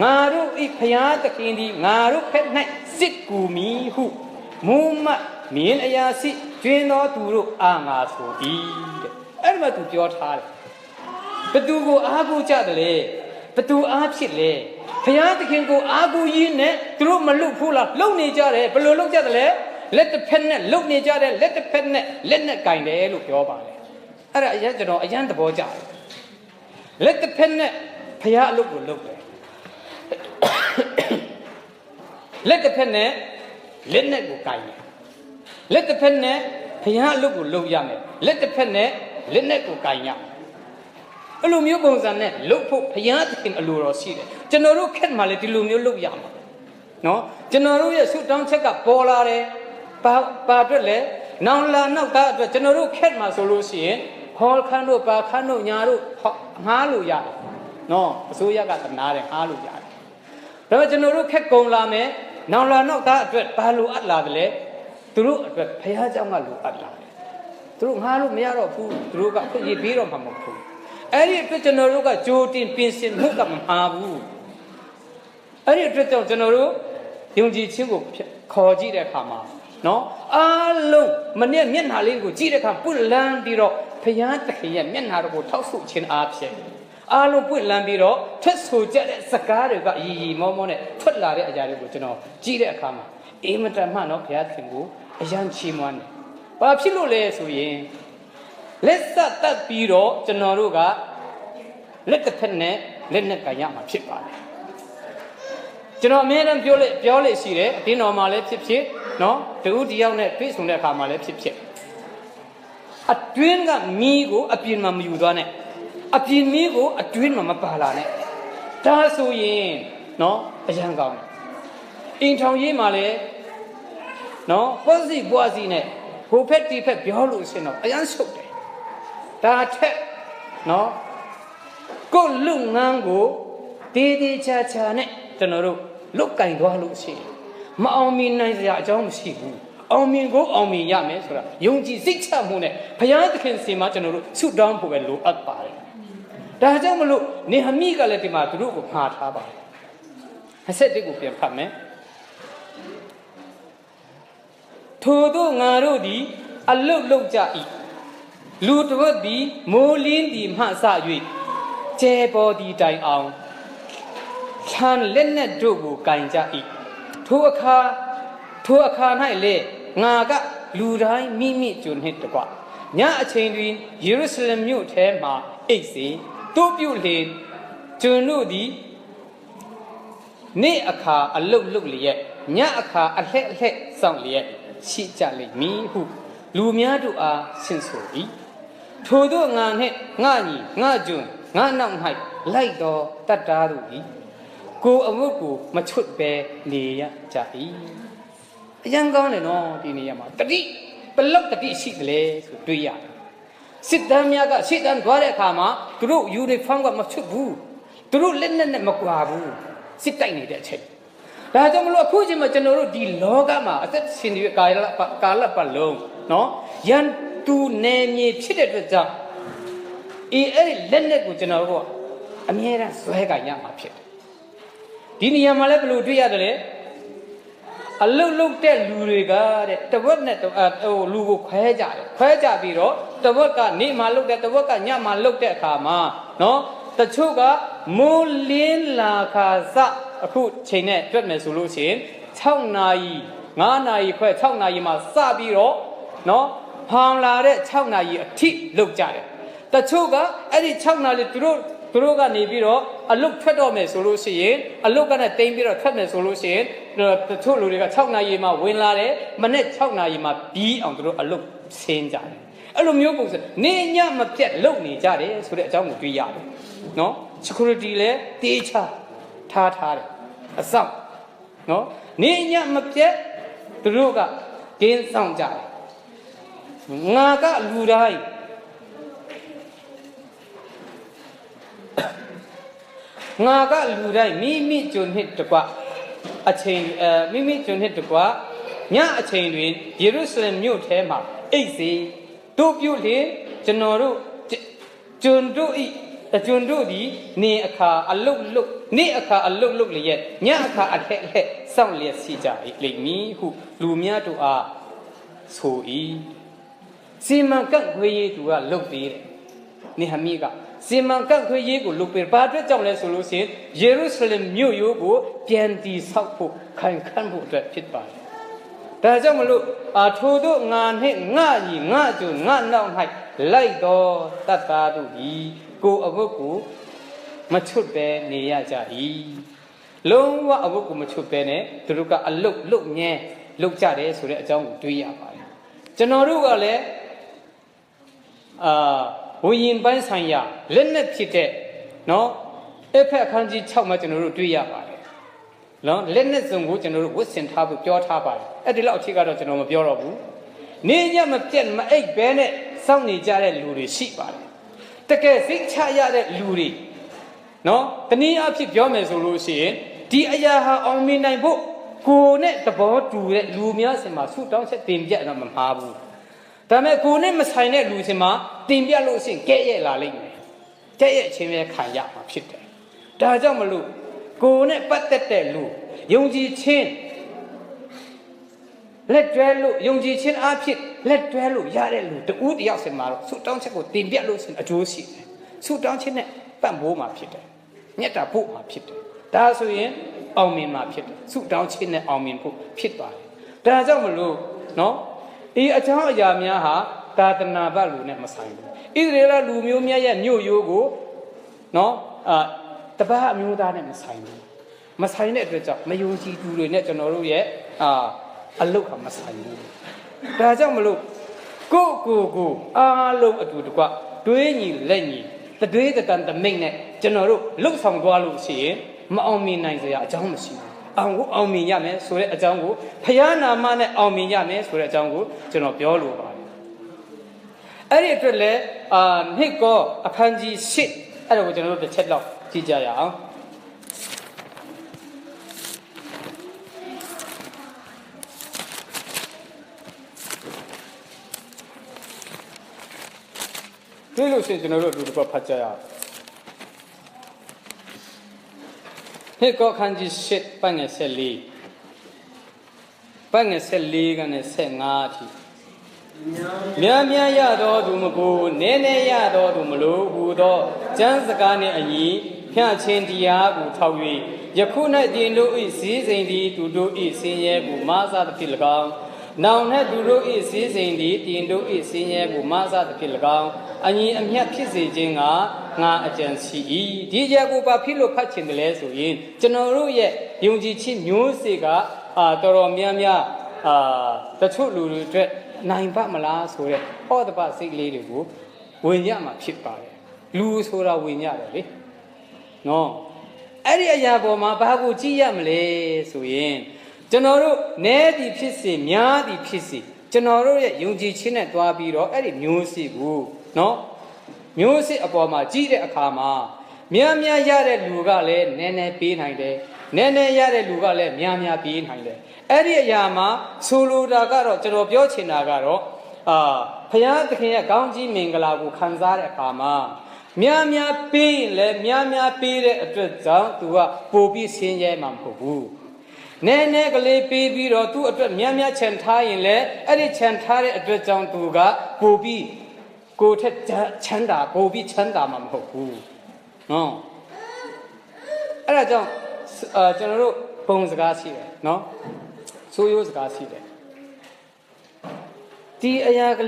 ငါတို့ဤဖျားသခင်သည်ငါတို့ဖက်၌စစ်ကူမီဟုမူမမြင်းအရာစီကျွင်းတော်သူတို့အာငါဆို၏တဲ့အဲ့ဒီမှာသူပြောထားတယ်ဘသူကိုအားကိုးကြတယ်လေဘသူအားဖြစ်လေဖျားသခင်ကိုအားကိုးရင်းနဲ့သူတို့မလွတ်ဘူးလားလုံနေကြတယ်ဘယ်လိုလုံကြတယ်လဲလက်တစ်ဖက်နဲ့လုံနေကြတယ်လက်တစ်ဖက်နဲ့လက်နဲ့ကင်တယ်လို့ပြောပါတယ်အဲ့ဒါအရင်ကျွန်တော်အရင်သဘောကျတယ်လက်တစ်ဖက်နဲ့ဖျားအလုပ်ကိုလုပ်တယ်လက်တစ်ဖက်နဲ့လက်နဲ့ကိုကင်တယ်လက်တစ်ဖက်နဲ့ဘုရားအလုပ်ကိုလုပ်ရမယ်လက်တစ်ဖက်နဲ့လက်နဲ့ကိုကင်ရအဲ့လိုမျိုးပုံစံနဲ့လုပ်ဖို့ဘုရားသခင်အလိုတော်ရှိတယ်ကျွန်တော်တို့ခက်မှလည်းဒီလိုမျိုးလုပ်ရမှာနော်ကျွန်တော်တို့ရဲ့ဆုတောင်းချက်ကပေါ်လာတယ်ပါအတွက်လဲနောင်လာနောက်သားအတွက်ကျွန်တော်တို့ခက်မှဆိုလို့ရှိရင်ဟောခန်းတို့ပါခန်းတို့ညာတို့ငားလို့ရတယ်နော်အစိုးရကသနာတယ်ငားလို့ရတယ်ဒါပေမဲ့ကျွန်တော်တို့ခက်ကုန်လာမယ်နောင်လာနောက်သားအတွက်ဘာလို့အပ်လာတယ်လဲသူတို့အတွက်ဘုရားကျောင်းကလိုအပ်လာတယ်သူတို့ငားလို့မရတော့ဘူးသူတို့ကခွင့်ရပြီးတော့မှမဟုတ်ဘူးအဲ့ဒီအတွက်ကျွန်တော်တို့ကကြိုတင်ပြင်ဆင်မှုကမမှားဘူးအဲ့ဒီအတွက်ကြောင့်ကျွန်တော်တို့ယုံကြည်ခြင်းကိုခေါ်ကြည့်တဲ့အခါမှာနော်အားလုံးမနဲ့မျက်နှာလေးကိုကြည့်တဲ့အခါပွင့်လန်းပြီးတော့ဘုရားသခင်ရဲ့မျက်နှာတော်ကိုထောက်ဆုခြင်းအားဖြင့်အားလုံးပွင့်လန်းပြီးတော့ထွက်ဆိုကြတဲ့စကားတွေကရီမောမောနဲ့ထွက်လာတဲ့အရာတွေကိုကျွန်တော်ကြည့်တဲ့အခါမှာအေးမတန်မှနော်ဘုရားသခင်ကိုအယံချီးမွမ်းတယ်။ဘာဖြစ်လို့လဲဆိုရင်လက်ဆက်တက်ပြီးတော့ကျွန်တော်တို့ကလက်တစ်ဖက်နဲ့လက်နဲ့ကန်ရမှာဖြစ်ပါတယ်။ကျွန်တော်အမြဲတမ်းပြောလေရှိတယ်အတင်းတော်မှာလည်းဖြစ်နော်တူတယောက်နဲ့တွေ့ဆုံတဲ့အခါမှာလည်းဖြစ်အတွင်းကမီးကိုအပြင်မှာမယူသွားနဲ့အပြင်မီးကိုအတွင်းမှာမပါလာနဲ့ဒါဆိုရင်နော်အရန်ကောင်းတယ်အိမ်ထောင်ရေးမှာလည်းနော်ပွားစီနဲ့ဟိုဖက်ဒီဖက်ပြောလို့ရှင်တော့အရန်ရှုပ်တယ်ဒါထက်နော်ကိုလူငန်းကိုတေးသေးချာနဲ့ကျွန်တော်တို့လုတ်ကင်သွားလို့ရှိရင်မအောင်မြင်နိုင်စရာအကြောင်းမရှိဘူးအောင်မြင်ကိုအောင်မြင်ရမယ်ဆိုတာယုံကြည်စိတ်ချမှုနဲ့ဘုရားသခင်စီမှာကျွန်တော်တို့ဆုတောင်းဖို့ပဲလိုအပ်ပါတယ်ဒါကြောင့်မလို့နေဟမိကလည်းဒီမှာသူတို့ကိုမှားထားပါတယ်အဆက်တစ်ကိုပြန်ဖတ်မယ်ထို့သောငါတို့သည်အလုတ်လုတ်ကြ၏လူတို့သည်မိုးလင်းသည်မှစ၍ကျဲပေါ်သည်တိုင်အောင်ခြံလက်နက်တို့ကိုကင်ကြ၏ထိုအခါ၌လေငါကလူတိုင်းမိမိကျွန်နှင့်တကွညအချိန်တွင်ယေရုရှလင်မြို့ထဲမှအိတ်စေတို့ပြုလေကျွန်တို့သည်နေ့အခါအလုတ်လုတ်လျက်ညအခါအလှဲ့စောင့်လျက်ရှိကြလိမ့်မည်ဟုလူများတို့အားဆင့်ဆို၏ထို့သောငါနှင့်ငါညီငါကျွန်ငါနောက်၌လိုက်တော်တတ်တာတို့၏ကိုအဝတ်ကိုမချွတ်ပဲနေရကြ၏အရင်ကောင်းတယ်နော်ဒီနေရာမှာတတိဘလောက်တတိရှိတယ်လဲဆိုတွေးရတယ်စစ်တမ်းများကစစ်တမ်းသွားတဲ့အခါမှာသူတို့ယူနီဖောင်းကမချွတ်ဘူးသူတို့လက်နဲ့မကွာဘူးစစ်တိုက်နေတဲ့အချိန်ဒါကြောင့်မလို့အခုချိန်မှာကျွန်တော်တို့ဒီလောကမှာအသက်ရှင်နေတဲ့ကာလပတ်လုံးနော်ရန်သူနေမြေဖြစ်တဲ့အတွက်ကြောင့် လက်နဲ့ကိုကျွန်တော်တို့ကအမြဲတမ်းဆွဲကင်ရမှာဖြစ်တယ်ဒီနေရာမှာလည်းဘယ်လိုတွေ့ရတယ်လဲအလုတ်လုတ်တဲ့လူတွေကတဲ့တဝက်နဲ့လူကိုခွဲကြပြီးတော့တဝက်ကနေမှလုတ်တဲ့တဝက်ကညမှလုတ်တဲ့အခါမှာနော်တချို့ကမိုးလင်းလာခါစအခုချိန်နဲ့တွက်မယ်ဆိုလို့ရှိရင်6နာရီ9နာရီခွဲ6နာရီမှစပြီးတော့နော်ဖောင်လာတဲ့6နာရီအထိလုတ်ကြတယ်တချို့ကအဲ့ဒီ6နာရီသူတို့ကနေပြီးတော့အလုတ်ထွက်တော့မယ်ဆိုလို့ရှိရင်အလုတ်ကနဲ့တိမ်ပြီးတော့ထွက်မယ်ဆိုလို့ရှိရင်တချို့လူတွေက6နာရီမှဝင်လာတယ်မနေ့6နာရီမှပြီးအောင်သူတို့အလုတ်ဆင်းကြတယ်အဲ့လိုမျိုးပုံစံနေညမပြတ်လုတ်နေကြတယ်ဆိုတဲ့အကြောင်းကိုတွေ့ရတယ်နော် security လည်းတေးချထားတယ်အဆောင်နော်နေညမပြတ်သူတို့ကကင်းဆောင်ကြတယ်ငါကလူတိုင်းငါကလူတိုင်းမိကျွန်းနှစ်တကွအချိန်မိကျွန်းနှစ်တကွညအချိန်တွင်ယေရုရှလင်မြို့ထဲမှာအိတ်စီတို့ပြုလေကျွန်တော်တို့ကျွန်တို့ဒီနေအခါအလုတ်လုတ်နေ့အခါအလုတ်လုတ်လျက်ညအခါအထက်စောင့်လျက်ရှိကြ၏လိမ့်မည်ဟုလူများတို့အားဆို၏စီမံကန့်ခွဲရေးသူကလုတ်သေးတယ်နေဟမိကစီမံကန့်ခွဲရေးကိုလုပ်ပေးဘာအတွက်ကြောင့်လဲဆိုလို့ရှိရင်ယေရုရှလင်မြို့ရိုးကိုပြန်တည်ဆောက်ဖို့ခိုင်ခန့်ဖို့အတွက်ဖြစ်ပါတယ်ဒါကြောင့်မလို့ထို့သောငါနှင့်ငါညီငါကျုံငါနောက်၌လိုက်တော်တတ်သားတို့သည်ကိုအဝတ်ကိုမချွတ်ပဲနေရကြ၏လုံးဝအဝတ်ကိုမချွတ်ပဲနဲ့သူတို့ကအလုတ်မြဲလုတ်ကြတယ်ဆိုတဲ့အကြောင်းကိုတွေးရပါတယ်ကျွန်တော်တို့ကလည်းဝိညာဉ်ပိုင်းဆိုင်ရာလက်နဲ့ဖြစ်တဲ့နော်အဖက်အခန်းကြီး6မှာကျွန်တော်တို့တွေ့ရပါတယ်နော်လက်နဲ့စုံကိုကျွန်တော်တို့ဝတ်ဆင်ထားဖို့ပြောထားပါတယ်အဲ့ဒီလောက်အထိကတော့ကျွန်တော်မပြောတော့ဘူးနေညမပြတ်မအိပ်ဘဲနဲ့စောင့်နေကြတဲ့လူတွေရှိပါတယ်တကယ်စိတ်ချရတဲ့လူတွေနော်တနည်းအားဖြင့်ပြောမယ်ဆိုလို့ရှိရင်ဒီအရာဟာအောင်မြင်နိုင်ဖို့ကိုယ်နဲ့သဘောတူတဲ့လူများစင်မှာဆုတောင်းချက်တင်ပြတော့မမှားဘူးဒါပေမဲ့ကိုယ်နဲ့မဆိုင်တဲ့လူချင်းမှာတင်ပြလို့ရှိရင်ကဲ့ရဲ့လာလိမ့်မယ်ကဲ့ရဲ့ခြင်းပဲခံရမှာဖြစ်တယ်ဒါကြောင့်မလို့ကိုယ်နဲ့ပတ်သက်တဲ့လူယုံကြည်ခြင်းလက်တွဲလို့ယုံကြည်ခြင်းအဖြစ်လက်တွဲလို့ရတဲ့လူတူတယောက်စင်မှာတော့ဆုတောင်းချက်ကိုတင်ပြလို့ရှိရင်အကျိုးရှိတယ်ဆုတောင်းခြင်းနဲ့ပတ်မိုးမှာဖြစ်တယ်မြတ်တာဖို့မှာဖြစ်တယ်ဒါဆိုရင်အောင်မြင်မှာဖြစ်တယ်ဆုတောင်းခြင်းနဲ့အောင်မြင်ဖို့ဖြစ်ပါတယ်ဒါကြောင့်မလို့နော်ဒီအကြောင်းအရာများဟာသာသနာ့ဘလူနဲ့မဆိုင်ဘူးဣသရေလလူမျိုးများရဲ့မြို့ရိုးကိုနော်တပတ်အမျိုးသားနဲ့မဆိုင်ဘူးမဆိုင်တဲ့အတွက်ကြောင့်မယုံကြည်သူတွေနဲ့ကျွန်တော်တို့ရဲ့အလုတ်ကမဆိုင်ဘူးဒါကြောင့်မလို့ကိုအားလုံးအတူတကွတွေးညီလက်ညီတွေးတန်တမိတ်နဲ့ကျွန်တော်တို့လှုပ်ဆောင်သွားလို့ရှိရင်မအောင်မြင်နိုင်စရာအကြောင်းမရှိဘူးအောင်မြင်ရမယ်ဆိုတဲ့အကြောင်းကိုဖယားနာမနဲ့အောင်မြင်ရမယ်ဆိုတဲ့အကြောင်းကိုကျွန်တော်ပြောလိုပါတယ်အဲ့ဒီအတွက်လည်းနှစ်ကောအခန်းကြီး8အဲ့ဒါကိုကျွန်တော်တို့တစ်ချက်လောက်ကြည့်ကြရအောင်တွေ့လို့ရှိရင်ကျွန်တော်တို့အတူတူဖတ်ကြရအောင်နှစ်ကောအခန်းကြီး8ပိုင်းငယ်14ပိုင်းငယ်14ကနေ15အထိများရတော်သူမကိုနည်းနည်းရတော်သူမလို့ဟူသောကျမ်းစကားနှင့်အညီဖြန့်ခြင်းတရားကိုထောက်၍ယခု၌တင်တို့၏စည်းစိမ်သည်သူတို့၏စင်ရဲကိုမဆသဖြင့်၎င်းနောင်၌သူတို့၏စည်းစိမ်သည်တင်တို့၏စင်ရဲကိုမဆသဖြင့်၎င်းအညီအမျှဖြစ်စေခြင်းကငါအကြံရှိ၏ဒီကြကိုဘာဖြစ်လို့ဖတ်ချင်တယ်လဲဆိုရင်ကျွန်တော်တို့ရဲ့ယုံကြည်ခြင်းမျိုးစေ့ကတော်တော်များများတချို့လူတွေအတွက်နိုင်ပါမလားဆိုတဲ့ဟောတပစိတ်လေးတွေကိုဝင်ရမှာဖြစ်ပါတယ်လူဆိုတာဝင်ရတယ်လေနော်အဲ့ဒီအရာပေါ်မှာဘာကိုကြည့်ရမလဲဆိုရင်ကျွန်တော်တို့နည်းသည်ဖြစ်စေများသည်ဖြစ်စေကျွန်တော်တို့ရဲ့ယုံကြည်ခြင်းနဲ့တွားပြီးတော့အဲ့ဒီမျိုးစေ့ကိုနော်မျိုးစေ့အပေါ်မှာကြည့်တဲ့အခါမှာများရတဲ့လူကလည်းနည်းနည်းပေးနိုင်တယ်နည်းနည်းရတဲ့လူကလည်းများပေးနိုင်တယ်အဲ့ဒီအရာမှာဆိုလိုတာကတော့ကျွန်တော်ပြောချင်တာကတော့ဘုရားသခင်ရဲ့ကောင်းကြီးမင်္ဂလာကိုခံစားတဲ့အခါမှာ Miamia pay, let Miamia pay a dread down to a Bobby Senior Mampo. Nenegale baby or two a Miamia Chantai in le, Eddie Chantari a dread down to ga, Bobby. Go to Chanda, Bobby Chanda Mampo. No. I don't, General Bones Garcia, no? So use Garcia. The Ayag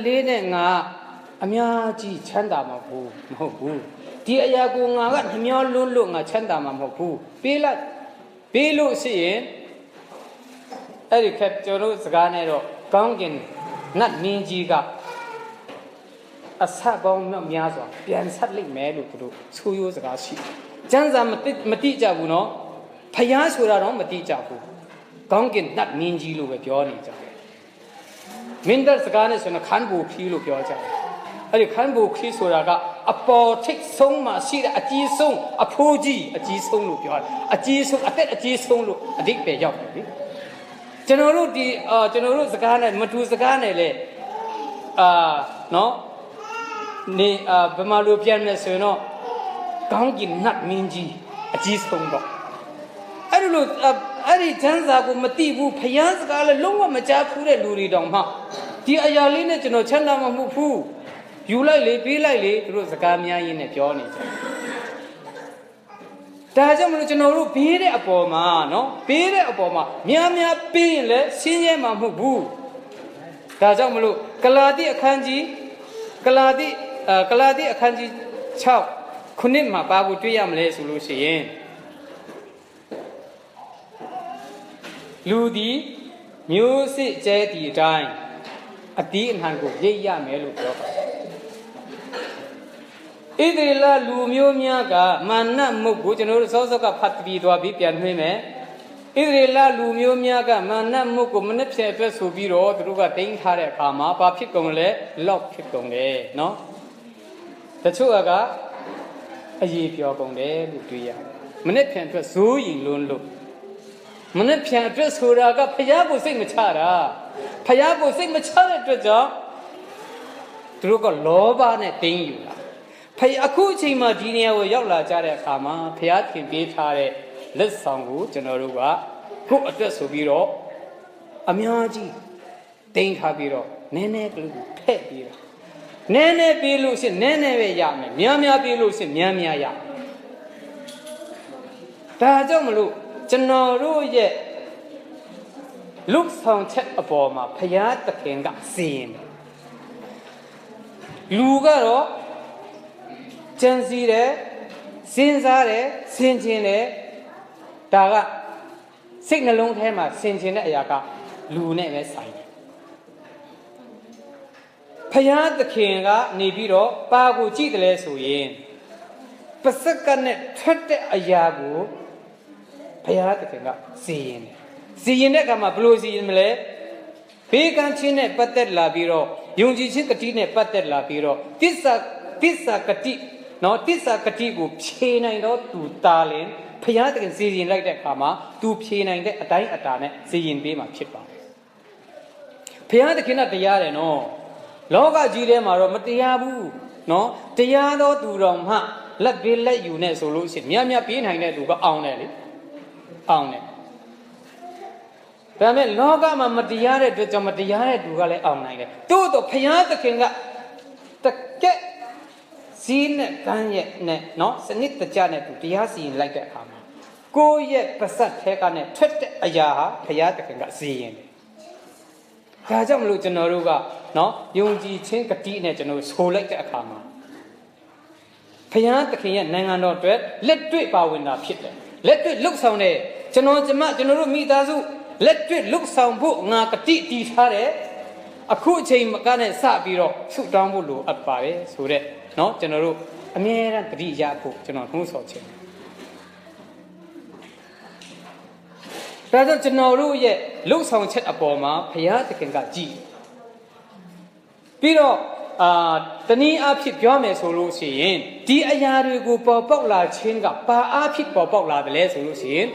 nga Amiaji Chanda Mapu, Mopu. The Ayagunga, Hamia Lulu, a Chanda Mapu. Belu seeing Eric Captoro Zaganero, Gongin, not Ninjiga. A sabon Miazo, Pian Sadly Melu, so use Garcia. Janza Matija Buno, Payasura on Matija. Gongin, not Ninji Lu with your nature. Minders Garnish and a Kanbu Kilo Pioja. A Kanbu Kisuraga, a portic song, a seed, a G song, a poji, a G song Lupion, a G song, a G song, a dick pay job. General Zagana, Matu Zaganele, no, ne Bamalupian Messono, Gongin, not Minji, a G song. I don't know. Ari Janza Matibu, Payans Gala, Loma Majapu, Luri Dongha. The Ayalina to no Chanda Mamupu. You like be like Rosagamia in a journey. Tajam General Pere Apoma, no? Pere Apoma. Miamia Pele, Senior Mamubu. Tajamalu, Kaladi Akanji, Kaladi Akanji Chow. Kunima Babu Tuyam solution. Ludi, music, jetty, time. A dean hango, Yaya Melu. Idrilla, Lumiomiaga, Mana Mugu, General Sosoka Patvi, to a big and women. Idrilla, Lumiomiaga, Mana Mugu, Manepse, Subiro, Druga, Ding Hare Kama, Papicole, Lock Picone, no? The Chuaga, a yeep your bonde, Lutia. Manepian to Su in Lunlu. Manapian dress Huraga, Payabu sing Machara. Payabu sing Machara to job. Druga Loba and thing you. Payakuchi Mardinia or Yola Jare Kama, Payat be Tare, less song, Generuga, cook a dress Hubiro, Amiaji, Ding Habiro, Nene Blue, Pet Biro. Nene Bilusin, Nene Yame, Miamia Bilusin, Miamia Yam. Tajamalu. General yet looks on check upon my Payat the king got seen. Lugaro, Gensire, Sinzare, Sinjine, Daga, signal long time at Sinjine Yaga, Lune side. Payat the king got Nibiro, Babu Chidle Suyin. Pasakanet Tete Ayagu. Payat seeing. Seeing a gama bluesy in Malay. Pagan chine patet labiro. Yunji chicatine patet labiro. Tissa cati. No, tissa catigu, china no to darling. Payat and seeing like that kama. Two china in the attain atane, seeing be my chipa. Payat cannot the yard no. Loga gile maro matiabu. No, the yado to Roma. Let be let you net solution. Miamia pin hanging to go on it. On it. But Loga Matiare to Jamatiare to Gale on night. Do the Payata King the get seen Kanye net, no, Senit the Janet to Diasi like that hammer. Go yet, Passat take on it, twit a yaha, Payata King got seeing. Kajam Lucanoruga, no, Yunji Chinkatine, no, so like that hammer. Payata King and Nangano dread, let do it bow in our pit. Let it look sound there. General Midazu, let it look sound book, Nakati Tare. A cool chain Macane Sabiro, shoot down Bulu at Pare, so that, no, General, a mere and 3 Yapu, General Musoche. Rather General yet, look sound chet upon ma, Payat can get G. Piro. The knee up ship Yame solution. The Ayaru go popular chinga, pa up ship popular the less solution.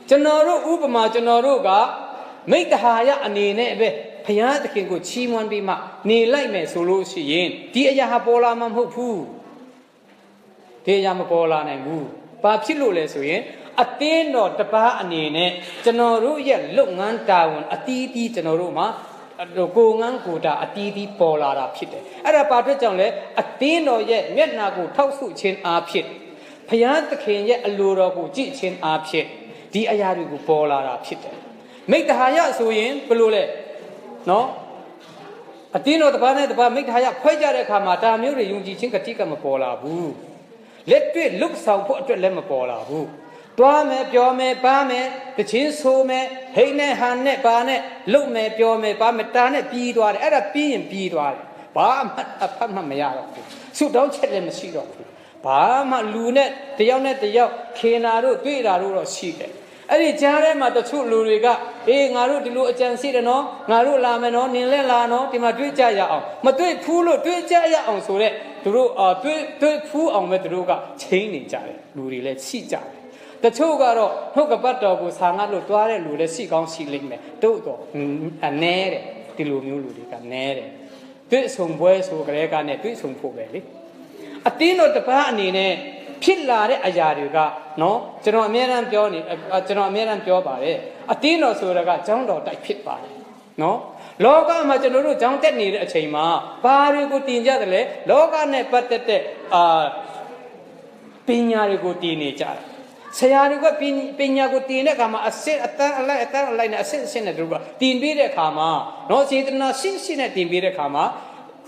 General Ubama Generoga make the higher and nebe, Payat can go chimon be ma, knee like me solution. The Ayahabola Mamhopu. ဒီရမပေါ်လာနိုင်ဘူးဘာဖြစ်လို့လဲဆိုရင်အတင်းတော်တပားအနေနဲ့ကျွန်တော်တို့ရဲ့လုပ်ငန်းတာဝန်အတီးတီးကျွန်တော်တို့မှာကိုငန်းကိုတာအတီးတီးပေါ်လာတာဖြစ်တယ်အဲ့ဒါဘာအတွက်ကြောင့်လဲအတင်းတော်ရဲ့မျက်နှာကိုထောက်ဆုခြင်းအားဖြင့်ဘုရားသခင်ရဲ့အလိုတော်ကိုကြည့်ခြင်းအားဖြင့်ဒီအရာတွေကိုပေါ်လာတာဖြစ်တယ်မိတ္တဟာယဆိုရင်ဘယ်လိုလဲနော်အတင်းတော်တပားနဲ့တပားမိတ္တဟာယခွဲကြတဲ့အခါမှာဒါမျိုးတွေယုံကြည်ခြင်းကတိကမပေါ်လာဘူးလက်တွေ့လွတ်ဆောင်ဖို့အတွက်လည်းမပေါ်လာဘူးတွားမယ်ပြောမယ်ပါမယ်တချင်းဆိုမယ်ဟိတ်နဲ့ဟန်နဲ့ပါနဲ့လုံမယ်ပြောမယ်ပါမယ်တာနဲ့ပြီးသွားတယ်အဲ့ဒါပြီးရင်ပြီးသွားတယ်ဘာမှအဖတ်မှမရတော့ဘူးဆုတောင်းချက်လည်းမရှိတော့ဘူးဘာမှလူနဲ့တယောက်နဲ့တယောက်ခေနာတို့တွေ့တာတို့တော့ရှိတယ်အဲ့ဒီကြားထဲမှာတချို့လူတွေကအေးငါတို့ဒီလိုအကြံစီတယ်နော်ငါတို့လာမယ်နော်နင်လည်းလာနော်ဒီမှာတွေ့ကြရအောင်မတွေ့ဖူးလို့တွေ့ကြရအောင်ဆိုတဲ့သူတို့တွေ့ဖူးအောင်ပဲသူတို့ကချိန်နေကြတယ်လူတွေလည်းရှိကြတယ်တချို့ကတော့နှုတ်ကပတ်တော်ကိုဆာငတ်လို့တွားတဲ့လူလည်းရှိကောင်းရှိလိမ့်မယ်တို့တော့အနဲတယ်ဒီလိုမျိုးလူတွေကနဲတယ်တွေ့ဆုံပွဲဆိုကြတဲ့ကနဲ့တွေ့ဆုံဖို့ပဲလေအတင်းတော်တပားအနေနဲ့ဖြစ်လာတဲ့အရာတွေကနော်ကျွန်တော်အများအားပြောပါတယ်အတင်းတော်ဆိုတာကကျောင်းတော်တိုက်ဖြစ်ပါတယ်နော်လောကမှာကျွန်တော်တို့ကျောင်းတက်နေတဲ့အချိန်မှာဘာတွေကိုတင်ကြတယ်လဲလောကနဲ့ပတ်သက်တဲ့ပညာတွေကိုတင်နေကြတယ်ဆရာတွေကပညာကိုတင်တဲ့အခါမှာအတန်းအလိုက်နဲ့အစစ်နဲ့တို့ကတင်ပေးတဲ့အခါမှာနော်စေတနာရှိနဲ့တင်ပေးတဲ့အခါမှာ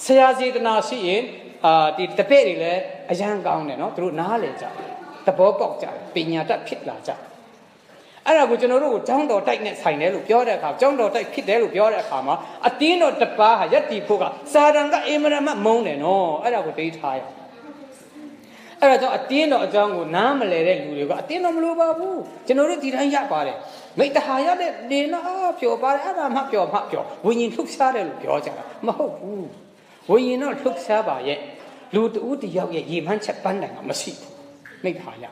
ဆရာစေတနာရှိရင်ဒီတပည့်တွေလည်းအရန်ကောင်းတယ်နော်သူတို့နားလည်ကြတယ်သဘောပေါက်ကြတယ်ပညာတတ်ဖြစ်လာကြတယ်အဲ့ဒါကိုကျွန်တော်တို့ကိုကျောင်းတော်တိုက်နဲ့ဆိုင်တယ်လို့ပြောတဲ့အခါကျောင်းတော်တိုက်ဖြစ်တယ်လို့ပြောတဲ့အခါမှာအတင်းတော်တပါးဟာယက်တီဖို့ကစာတန်ကအေမရမမုန်းတယ်နော်အဲ့ဒါကိုဒိဋ္ဌာရအဲ့ဒါကြောင့်အတင်းတော်အကြောင်းကိုနားမလဲတဲ့လူတွေကအတင်းတော်မလိုပါဘူးကျွန်တော်တို့ဒီတိုင်းရပါတယ်မိတ္တဟာရတဲ့နေနာပျော်ပါတယ်အဲ့ဒါမှပျော်ဝိညာဉ်လှုပ်ရှားတယ်လို့ပြောကြတာမဟုတ်ဘူးဝိညာဉ်တော့လှုပ်ရှားပါရဲ့လူတူတယောက်ရဲ့ရေမှန်းချက်ပန်းတိုင်ကမရှိဘူးမိတ္တဟာရ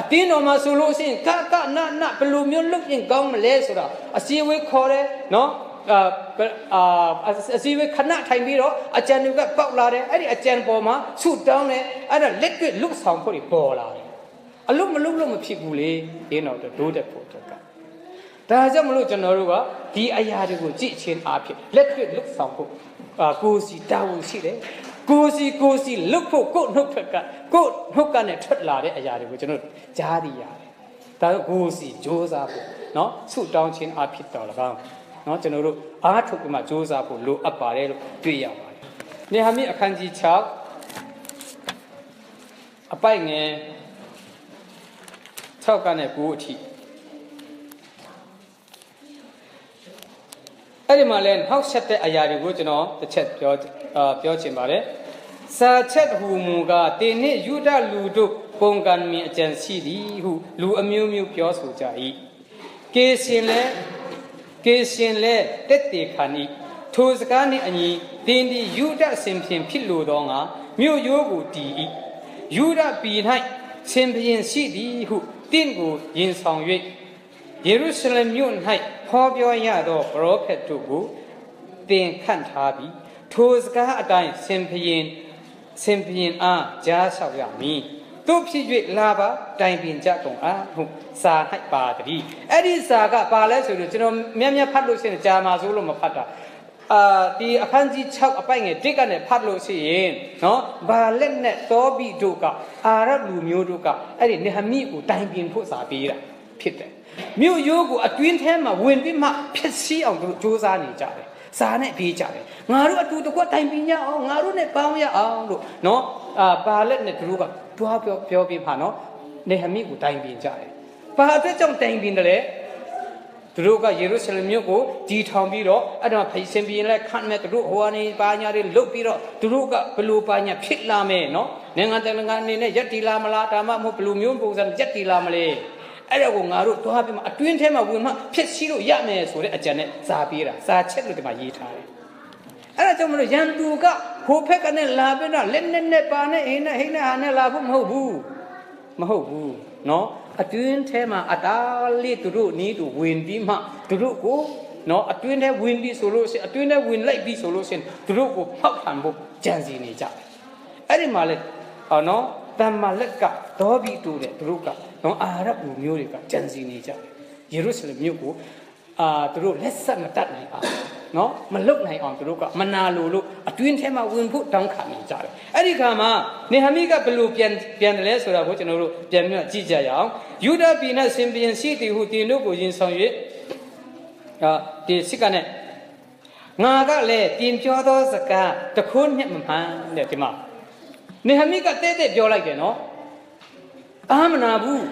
အတင်းတော်မှာဆိုလို့ရှိရင်ကနဘယ်လိုမျိုးလုပ်ရင်ကောင်းမလဲဆိုတာအစည်းအဝေးခေါ်တယ်နော်အစည်းအဝေးခဏထိုင်ပြီးတော့အကြံတွေကပေါက်လာတယ်အဲ့ဒီအကြံပေါ်မှာဆုတောင်းတယ်အဲ့ဒါလက်တွေ့လွတ်ဆောင်ဖို့ပေါ်လာတယ်အလို့မလုပ်လို့မဖြစ်ဘူးလေဒီတော့ဒိုးတဲ့ဖို့ကဒါကြောင့်မလို့ကျွန်တော်တို့ကဒီအရာတွေကိုကြည့်ချင်းအားဖြင့်လက်တွေ့လွတ်ဆောင်ဖို့ကိုယ်စီတာဝန်ရှိတယ်ကိုယ်စီလွတ်ဖို့ကိုယ်နှုတ်ကနဲ့ထွက်လာတဲ့အရာတွေကိုကျွန်တော်ကြားသိရတယ်ဒါတော့ကိုယ်စီစ조사ဖို့နော်ဆုတောင်းခြင်းအားဖြင့်တော်၎င်းနော်ကျွန်တော်တို့အားထုတ်ပြီးမှစ조사ဖို့လိုအပ်ပါတယ်လို့တွေ့ရပါတယ်။နေဟာမိအခန်းကြီး6အပိုက်ငယ်6ကနေ9အထိအဲ့ဒီမှာလဲနောက်ဆက်တဲ့အရာတွေကိုကျွန်တော်တစ်ချက်ပြောချင်ပါတယ်။စာချက်ဟူမူကားတင်းနှင့်ယူဒလူတို့ပုံကံမြင်အကြံရှိသည်ဟုလူအမျိုးမျိုးပြောဆိုကြ၏။ကေရှင်လဲတက်တေခဏီထိုစကားနှင့်အညီတင်းဒီယူဒဆင်ဖြင့်ဖြစ်လိုသောငါမြို့ရိုးကိုတည်၏ယူဒပြည်၌ဆင်ဖြင့်ရှိသည်ဟုတင့်ကိုရင်ဆောင်၍ယေရုရှလင်မြို့၌ဟောပြောရသောပရောဖက်တို့ကိုတင်ခန့်ထားပြီးထိုစကားအတိုင်းဆင်ဖြင့်အားကြားလျှောက်ရမည်တို့ဖြစ်၍လာပါတိုင်ပင်ကြကုန်အားဟုစာ၌ပါတည်းအဲ့ဒီစာကပါလဲဆိုလို့ကျွန်တော်မြတ်ဖတ်လို့ရှိရင်ကြာမှာဆိုလို့မဖတ်တာဒီအခန်းကြီး6အပိုက်ငယ်1ကနေဖတ်လို့ရှိရင်နော်ဘာလက်နဲ့တောဘိတို့ကအာရဗ်လူမျိုးတို့ကအဲ့ဒီနေဟမိကိုတိုင်ပင်ဖို့စာပေးတာဖြစ်တယ်မြို့ရိုးကိုအတွင်းထဲမှာဝင်ပြီးမှဖြစ်စည်းအောင်သူတို့စ조사နေကြတယ်စာနဲ့ပေးကြတယ်ငါတို့အတူတကွတိုင်ပင်ရအောင်ငါတို့နဲ့ပေါင်းရအောင်လို့နော်ဘာလက်နဲ့သူတို့ကတွားပြောပြီးမှနော်နေဟမိကိုတိုင်ပင်ကြတယ်ဘာအတွက်ကြောင့်တိုင်ပင်တယ်လဲသူတို့ကယေရုရှလင်မြို့ကိုဒီထောင်ပြီးတော့အဲ့ဒါဖိစင်ပြည်လည်းခန့်မဲ့သူတို့ဟိုကနေပါညာတွေလုတ်ပြီးတော့သူတို့ကဘလို့ပါညာဖြစ်လာမယ်နော်နိုင်ငံတကာအနေနဲ့ရက်တီလာမလားဒါမှမဟုတ်ဘလို့မျိုးပုံစံရက်တီလာမလဲအဲ့ဒါကိုငါတို့တွားပြီးမှအတွင်းထဲမှာဝင်မှဖြစ်စီလို့ရမယ်ဆိုတဲ့အကြံနဲ့စာပေးတာစာချက်လို့ဒီမှာရေးထားတယ်အဲ့ဒါကြောင့်မလို့ရန်သူကဟိုဖက်ကနဲ့လာပြီးတော့လက်နဲ့ပါနဲ့ဟိနဲ့ဟာနဲ့လာဖို့မဟုတ်ဘူးနော်အတွင်းထဲမှာအတားလေးသူတို့နီးသူဝင်ပြီးမှသူတို့ကိုနော်အတွင်းထဲဝင်ပြီးဆိုလို့ရှိရင်အတွင်းထဲဝင်လိုက်ပြီးဆိုလို့ရှိရင်သူတို့ကိုဖောက်ဖန်ဖို့ကြံစီနေကြတယ်အဲ့ဒီမှာလေနော်တ တမ္မာလက်ကဒေါဘီတူတဲ့သူတို့ကနော်အာရဗ်လူမျိုးတွေကကြံစီနေကြတယ်ယေရုရှလင်မြို့ကိုသူတို့လက်ဆက်မတတ်နိုင်အောင်နော်မလုတ်နိုင်အောင်သူတို့ကမနာလိုလို့အတွင်းထဲမှာဝင်ဖို့တောင်းခံနေကြတယ်အဲ့ဒီခါမှာနေဟမိကဘယ်လိုပြန်တယ်လဲဆိုတာကိုကျွန်တော်တို့ပြန်ပြီးကြည့်ကြရအောင်ယူဒပြည်နဲ့ဆင်ပြန်ရှိသည်ဟုတင်တို့ကိုယင်ဆောင်၍ဒီစစ်ကနဲ့ငါကလည်းတင်ပြောသောစကားတခုနဲ့မမှန်တဲ့ဒီမှာနေဟမိကတဲ့ပြောလိုက်တယ်နော်အာမနာဘူး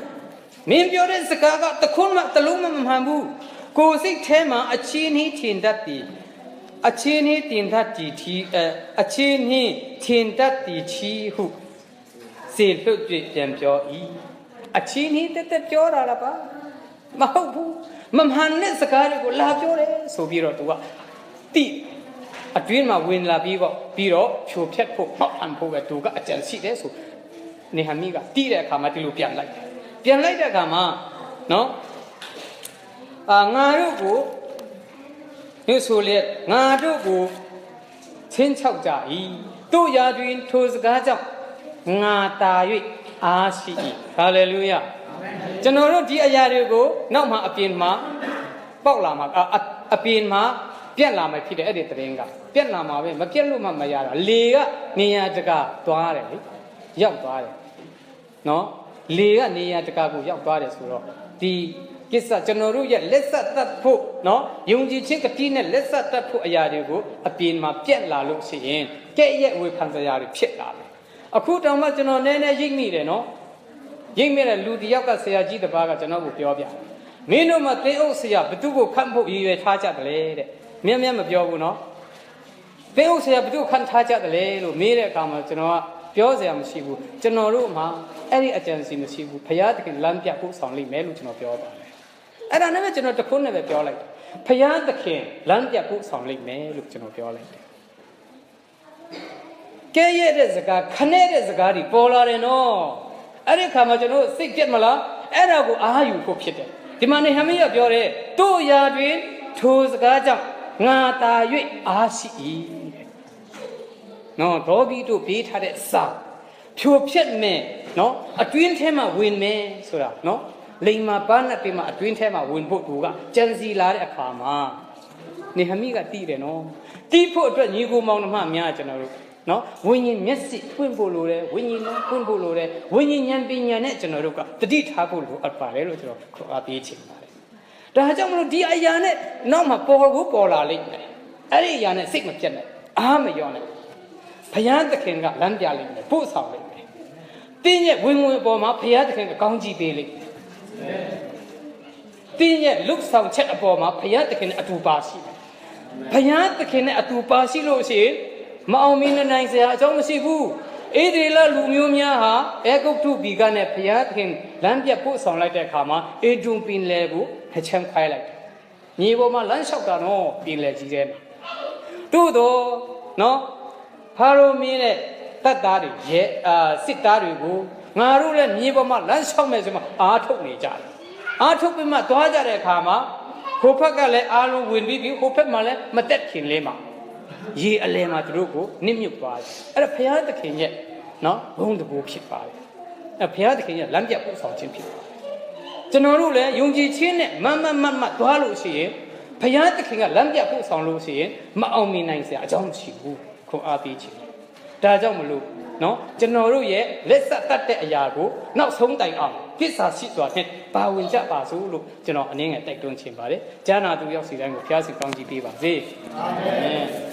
မင်းပြောတဲ့စကားကတခုမှတလုံးမမှန်ဘူးကိုယ်စိတ်ထဲမှာအချင်းနှီးထင်တတ်သည်အချင်းနှီးတင်တတ်သည်အချင်းနှီးထင်တတ်သည်ချီဟုစေလွတ်၍ပြန်ပြော၏အချင်းနှီးတက်ပြောတာလားပါမဟုတ်ဘူးမမှန်တဲ့စကားတွေကိုလာပြောတယ်ဆိုပြီးတော့သူကတိအတွင်းမှာဝင်လာပြီးတော့ဖြိုဖြက်ဖို့မှောက်ဟန်ဖို့ပဲသူကအကြံရှိတယ်ဆိုနေဟမိကတိတဲ့အခါမှာဒီလိုပြန်လိုက်တဲ့အခါမှာနော်ငါတို့ကိုဒီဆိုလေငါတို့ကိုချင်းချောက်ကြ၏တို့ရာတွင်ထိုစကားကြောင့်ငါတာ၍အားရှိ၏ဟာလေလုယကျွန်တော်တို့ဒီအရာတွေကိုနောက်မှအပြင်မှာပေါက်လာမှာအပြင်မှာပြက်လာမှာဖြစ်တယ်အဲ့ဒီတရင်ကပြက်လာမှာပဲမပြက်လို့မှမရတာလေကနေရာတကာသွားတယ်လေရောက်သွားတယ်နော်လေကနေရာတကာကိုရောက်သွားတယ်ဆိုတော့ဒီကိစ္စကျွန်တော်တို့ရဲ့လက်ဆက်တတ်ဖို့နော်ယုံကြည်ခြင်းကတိနဲ့လက်ဆက်တတ်ဖို့အရာတွေကိုအပြင်မှာပြက်လာလို့ရှိရင်ကဲ့ရဲ့ဝေဖန်စရာတွေဖြစ်လာတယ်အခုတောင်မှကျွန်တော်နည်းနည်းရိပ်မိတယ်နော်ရိပ်မိတဲ့လူတယောက်ကဆရာကြီးတစ်ပါးကကျွန်တော်ကိုပြောပြမင်းတို့မှသင်းအုပ်ဆရာဘသူကိုခန့်ဖို့ရည်ရွယ်ထားကြတယ်လေတဲ့မြတ်မပြောဘူးနော်သင်းအုပ်ဆရာဘသူခန့်ထားကြတယ်လေလို့မေးတဲ့အခါမှာကျွန်တော်ကပြောစရာမရှိဘူးကျွန်တော်တို့မှအဲ့ဒီအကြံစီမရှိဘူးဘုရားသခင်လမ်းပြဖို့ဆောင်လိမ့်မယ်လို့ကျွန်တော်ပြောပါတယ်အဲ့ဒါနဲ့ပဲကျွန်တော်တခုနဲ့ပဲပြောလိုက်တယ်ဘုရားသခင်လမ်းပြဖို့ဆောင်လိမ့်မယ်လို့ကျွန်တော်ပြောလိုက်တယ်ကဲရဲ့တဲ့စကားခနဲ့တဲ့စကားတွေပေါ်လာတယ်နော်အဲ့ဒီခါမှာကျွန်တော်စိတ်ပြက်မလားအဲ့ဒါကိုအားယူဖို့ဖြစ်တယ်ဒီမှာနေဟမိကပြောတယ်တို့ရာတွင်ထိုစကားကြောင့်ငါတာ၍အားရှိ၏တဲ့နော်ဒေါဘီတို့ပေးထားတဲ့စာဖြိုဖြက်မယ်နော်အတွင်းထဲမှာဝင်မယ်ဆိုတာနော်လိမ်မာပန်းနဲ့ပြမအတွင်းထဲမှာဝင်ဖို့သူကကြံစီလာတဲ့အခါမှာနေဟမိကတီးတယ်နော်တီးဖို့အတွက်ညီကိုမောင်နှမများကျွန်တော်တို့နော်ဝိညာဉ်မျက်စိဖွင့်ဖို့လိုတယ်ဝိညာဉ်လုံးဖွင့်ဖို့လိုတယ်ဝိညာဉ်ဉာဏ်ပညာနဲ့ကျွန်တော်တို့ကတတိထားဖို့လိုအပ်ပါတယ်လို့ကျွန်တော်ခေါ်အားပေးချင်ပါတယ်ဒါကြောင့်မလို့ဒီအရာနဲ့နောက်မှပေါ်လာလိမ့်မယ်အဲ့ဒီအရာနဲ့စိတ်မပြတ်နဲ့အားမလျော့နဲ့ဘုရားသခင်ကလမ်းပြလိမ့်မယ်ပို့ဆောင်လိမ့်မယ်တင်းရဲ့ဝင်အပေါ်မှာဘုရားသခင်ကကောင်းကြီးပေးလိမ့်မယ်တင်းရဲ့လုဆောင်ချက်အပေါ်မှာဘုရားသခင်နဲ့အတူပါရှိတယ်ဘုရားသခင်နဲ့အတူပါရှိလို့ရှိရင်မအောင်မင်းနိုင်စရာအကြောင်းမရှိဘူးဣသရေလလူမျိုးများဟာအေဂုတ်တုပြည်ကနဲ့ဘုရားသခင်လမ်းပြပို့ဆောင်လိုက်တဲ့အခါမှာအေဒုံပင်လယ်ကိုနှချမ်းခိုင်းလိုက်တယ်မြေပေါ်မှာလမ်းလျှောက်တာတော့ပင်လယ်ကြီးထဲမှာတို့တော့နော်ဖာရိုမင်းနဲ့တပ်သားတွေစစ်သားတွေကိုငါတို့လည်းမြေပေါ်မှာလမ်းလျှောက်မယ်ဆိုမှအားထုတ်နေကြတယ်အားထုတ်ပြီးမှသွားကြတဲ့အခါမှာဟိုဘက်ကလည်းအားလုံးဝင်ပြီးဟိုဘက်မှာလည်းမတက်ခင်လေးမှာရေအလဲမှာသူတို့ကိုနစ်မြုပ်သွားတယ်အဲ့ဒါဘုရားသခင်ရဲ့နော်ဘုံတကူဖြစ်ပါတယ်အဲ့ဘုရားသခင်ရဲ့လမ်းပြပို့ဆောင်ခြင်းဖြစ်ပါတယ်ကျွန်တော်တို့လည်းယုံကြည်ခြင်းနဲ့မသွားလို့ရှိရင်ဘုရားသခင်ကလမ်းပြပို့ဆောင်လို့ရှိရင်မအောင်မြင်နိုင်စရာအကြောင်းမရှိဘူးခွန်အားပေးခြင်းဒါကြောင့်မလို့နော်ကျွန်တော်တို့ရဲ့လက်ဆက်တတ်တဲ့အရာကိုနောက်ဆုံးတိုင်အောင်ပြစ်စာရှိစွာနဲ့ပါဝင်ကြပါစို့လို့ကျွန်တော်အနည်းငယ်တိုက်တွန်းချင်ပါတယ်။ကျမ်းနာသူရောက်စီတိုင်းကိုဘုရားရှင်ကောင်းချီးပေးပါစေ။အာမင်